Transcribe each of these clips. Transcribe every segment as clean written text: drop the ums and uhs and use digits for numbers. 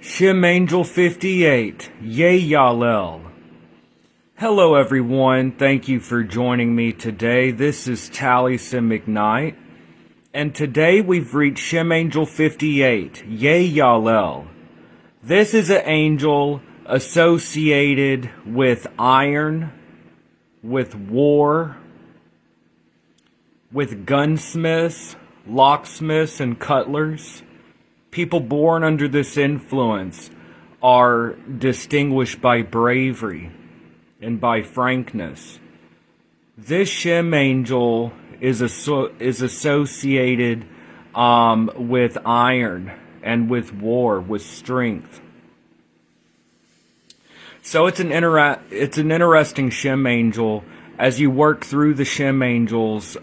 Shem Angel 58, IEIALEL. Hello everyone, thank you for joining me today. This is Taliesin McKnight, and today we've reached Shem Angel 58, IEIALEL. This is an angel associated with iron, with war, with gunsmiths, locksmiths, and cutlers. People born under this influence are distinguished by bravery and by frankness. This Shem angel is associated with iron and with war, with strength. So it's an interesting Shem angel. As you work through the Shem angels,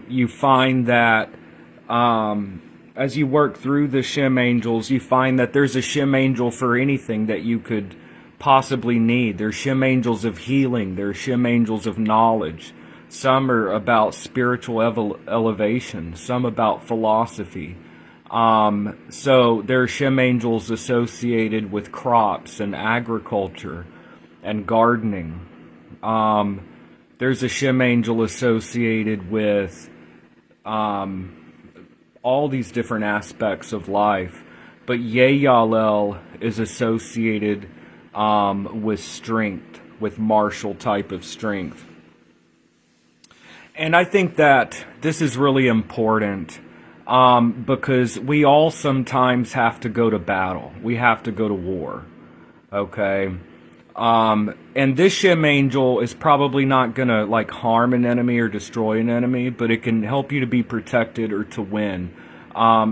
you find that as you work through the Shem angels, you find that there's a Shem angel for anything that you could possibly need. There's Shem angels of healing. There's Shem angels of knowledge. Some are about spiritual elevation. Some about philosophy. So there are Shem angels associated with crops and agriculture and gardening. There's a Shem angel associated with all these different aspects of life, but IEIALEL is associated with strength, with martial type of strength. And I think that this is really important because we all sometimes have to go to battle. We have to go to war, okay? And this Shem angel is probably not going to harm an enemy or destroy an enemy, but it can help you to be protected or to win.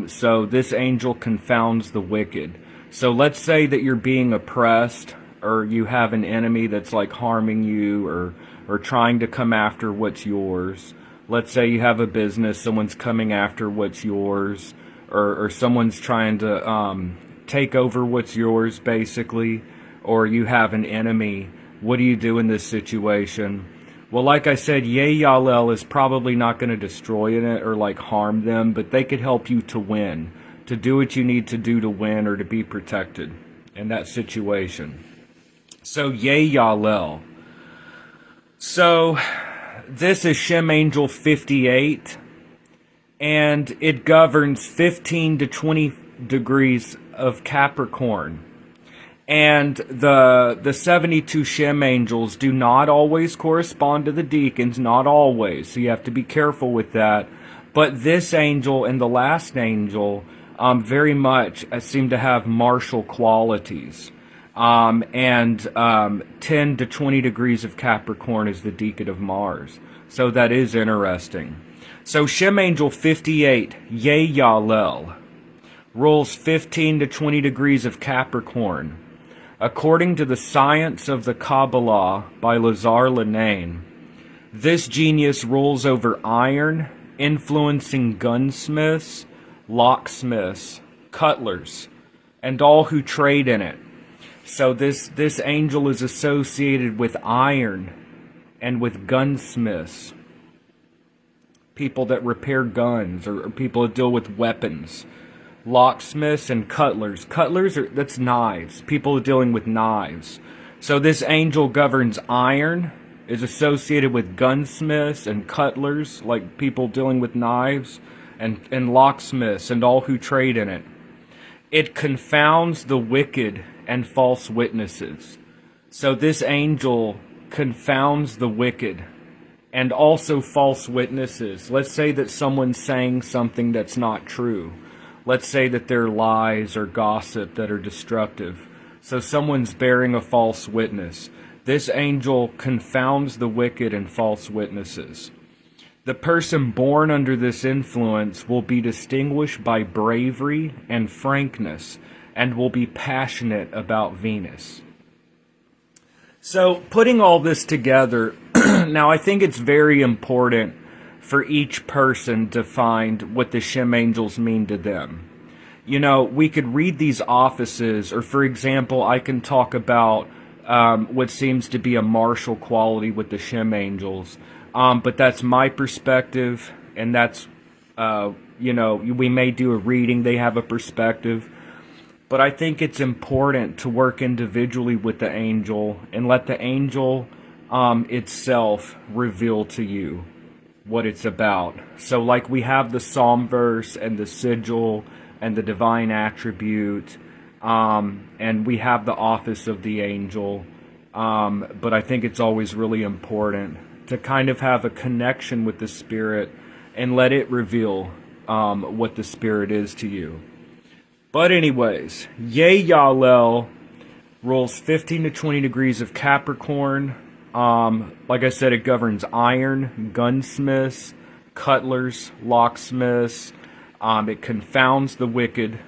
So this angel confounds the wicked. So let's say that you're being oppressed, or you have an enemy that's harming you or trying to come after what's yours. Let's say you have a business, someone's coming after what's yours, or someone's trying to take over what's yours, basically. Or you have an enemy. What do you do in this situation? Well, like I said, IEIALEL is probably not going to destroy it or harm them, but they could help you to win, to do what you need to do to win or to be protected in that situation. So IEIALEL. So this is Shem Angel 58, and it governs 15 to 20 degrees of Capricorn. And the 72 Shem angels do not always correspond to the deacons, not always. So you have to be careful with that. But this angel and the last angel very much seem to have martial qualities. And 10 to 20 degrees of Capricorn is the decan of Mars. So that is interesting. So Shem Angel 58, IEIALEL, rules 15 to 20 degrees of Capricorn. According to the Science of the Kabbalah by Lazare Lenain, this genius rules over iron, influencing gunsmiths, locksmiths, cutlers, and all who trade in it. So this angel is associated with iron and with gunsmiths, people that repair guns or people that deal with weapons. Locksmiths and cutlers. Cutlers that's knives. People dealing with knives. So this angel governs iron, is associated with gunsmiths and cutlers, like people dealing with knives, and locksmiths and all who trade in it. It confounds the wicked and false witnesses. So this angel confounds the wicked and also false witnesses. Let's say that someone's saying something that's not true. Let's say that they're lies or gossip that are destructive. So someone's bearing a false witness. This angel confounds the wicked and false witnesses. The person born under this influence will be distinguished by bravery and frankness and will be passionate about Venus. So putting all this together, now I think it's very important for each person to find what the Shem angels mean to them. You know, we could read these offices, or for example, I can talk about what seems to be a martial quality with the Shem angels. But that's my perspective, and that's, we may do a reading, they have a perspective. But I think it's important to work individually with the angel and let the angel itself reveal to you what it's about. So like we have the psalm verse and the sigil and the divine attribute, and we have the office of the angel. But I think it's always really important to kind of have a connection with the Spirit and let it reveal what the Spirit is to you. But anyways, IEIALEL rules 15 to 20 degrees of Capricorn. Like I said, it governs iron, gunsmiths, cutlers, locksmiths. It confounds the wicked.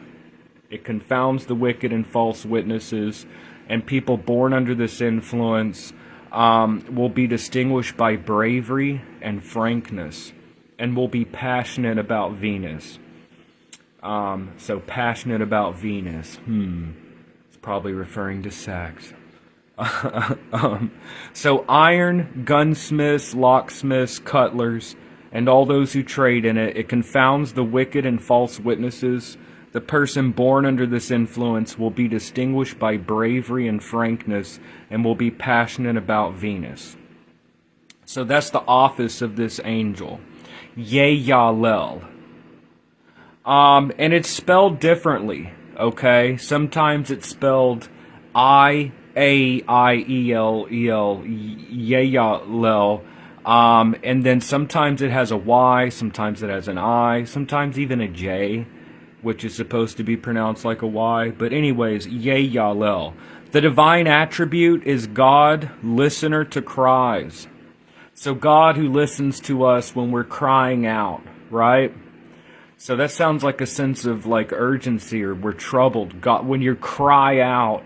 It confounds the wicked and false witnesses. And people born under this influence will be distinguished by bravery and frankness, and will be passionate about Venus. So passionate about Venus. It's probably referring to sex. So iron, gunsmiths, locksmiths, cutlers, and all those who trade in it, it confounds the wicked and false witnesses. The person born under this influence will be distinguished by bravery and frankness, and will be passionate about Venus. So that's the office of this angel, IEIALEL. And it's spelled differently, okay? Sometimes it's spelled IEIALEL, and then sometimes it has a Y, sometimes it has an I, sometimes even a J, which is supposed to be pronounced like a Y. But anyways, IEIALEL. The divine attribute is God, listener to cries. So God who listens to us when we're crying out, right? So that sounds like a sense of like urgency, or we're troubled. God, when you cry out,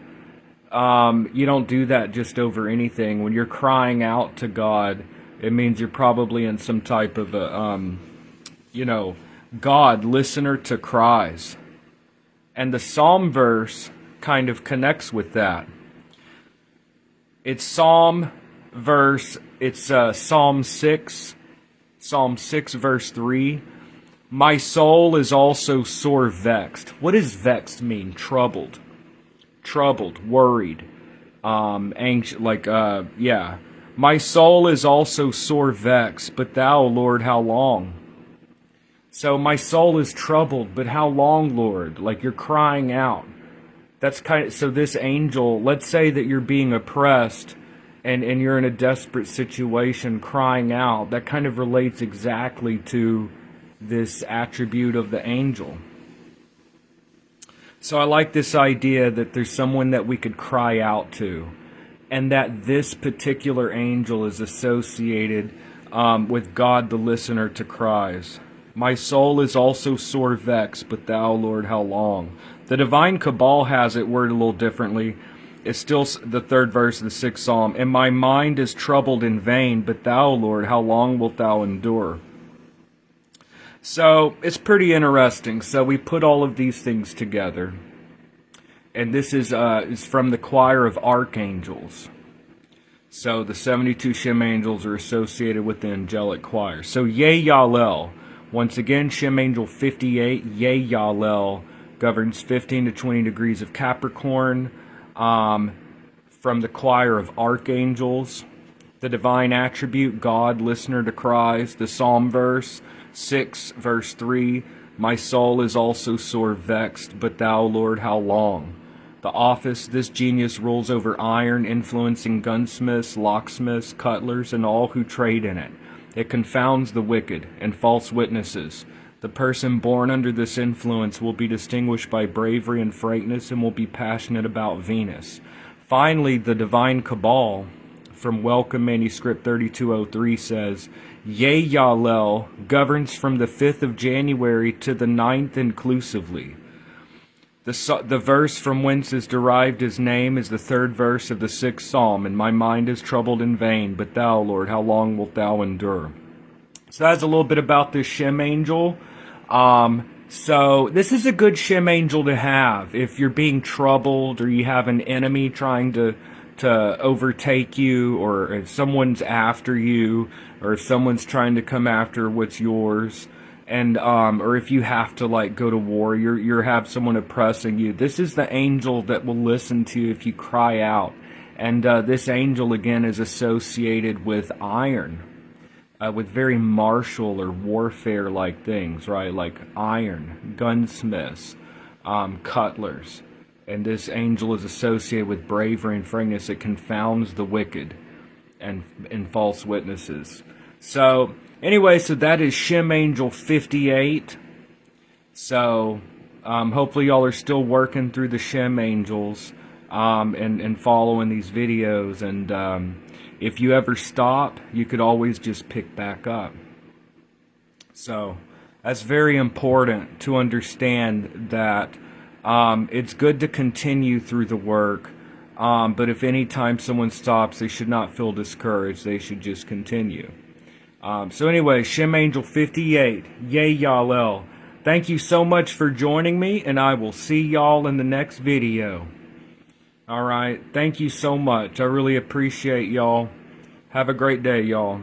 you don't do that just over anything. When you're crying out to God, it means you're probably in some type of a, God, listener to cries. And the psalm verse kind of connects with that. It's Psalm 6, verse 3. My soul is also sore vexed. What does vexed mean? Troubled, worried, anxious, My soul is also sore vexed, but thou, Lord, how long? So my soul is troubled, but how long, Lord? Like you're crying out. That's so this angel, let's say that you're being oppressed and you're in a desperate situation crying out. That kind of relates exactly to this attribute of the angel. So I like this idea that there's someone that we could cry out to, and that this particular angel is associated with God, the listener to cries. My soul is also sore vexed, but thou, Lord, how long? The divine Kabbalah has it worded a little differently. It's still the third verse of the 6th Psalm. And my mind is troubled in vain, but thou, Lord, how long wilt thou endure? So it's pretty interesting. So we put all of these things together. And this is from the choir of archangels. So the 72 Shem angels are associated with the angelic choir. So IEIALEL. Once again, Shem angel 58, IEIALEL, governs 15 to 20 degrees of Capricorn. From the choir of archangels. The divine attribute, God, listener to cries. The psalm verse, 6, verse 3. My soul is also sore vexed, but thou, Lord, how long? The office, this genius rules over iron, influencing gunsmiths, locksmiths, cutlers, and all who trade in it. It confounds the wicked and false witnesses. The person born under this influence will be distinguished by bravery and frankness, and will be passionate about Venus. Finally, the divine Kabbalah from Welcome Manuscript 3203 says, IEIALEL governs from the 5th of January to the 9th inclusively. The verse from whence is derived his name is the 3rd verse of the 6th Psalm, and my mind is troubled in vain, but thou, Lord, how long wilt thou endure? So that's a little bit about this Shem angel. So this is a good Shem angel to have if you're being troubled, or you have an enemy trying to overtake you, or if someone's after you, or if someone's trying to come after what's yours. and or if you have to like go to war, you have someone oppressing you. This is the angel that will listen to you if you cry out. And this angel again is associated with iron, with very martial or warfare like things, right? Like iron, gunsmiths, cutlers. And this angel is associated with bravery and frankness. It confounds the wicked and false witnesses. So anyway, so that is Shem Angel 58. So hopefully y'all are still working through the Shem Angels and following these videos. And if you ever stop, you could always just pick back up. So that's very important to understand that it's good to continue through the work. But if any time someone stops, they should not feel discouraged. They should just continue. So anyway, Shem Angel 58, IEIALEL. Thank you so much for joining me, and I will see y'all in the next video. Alright, thank you so much. I really appreciate y'all. Have a great day, y'all.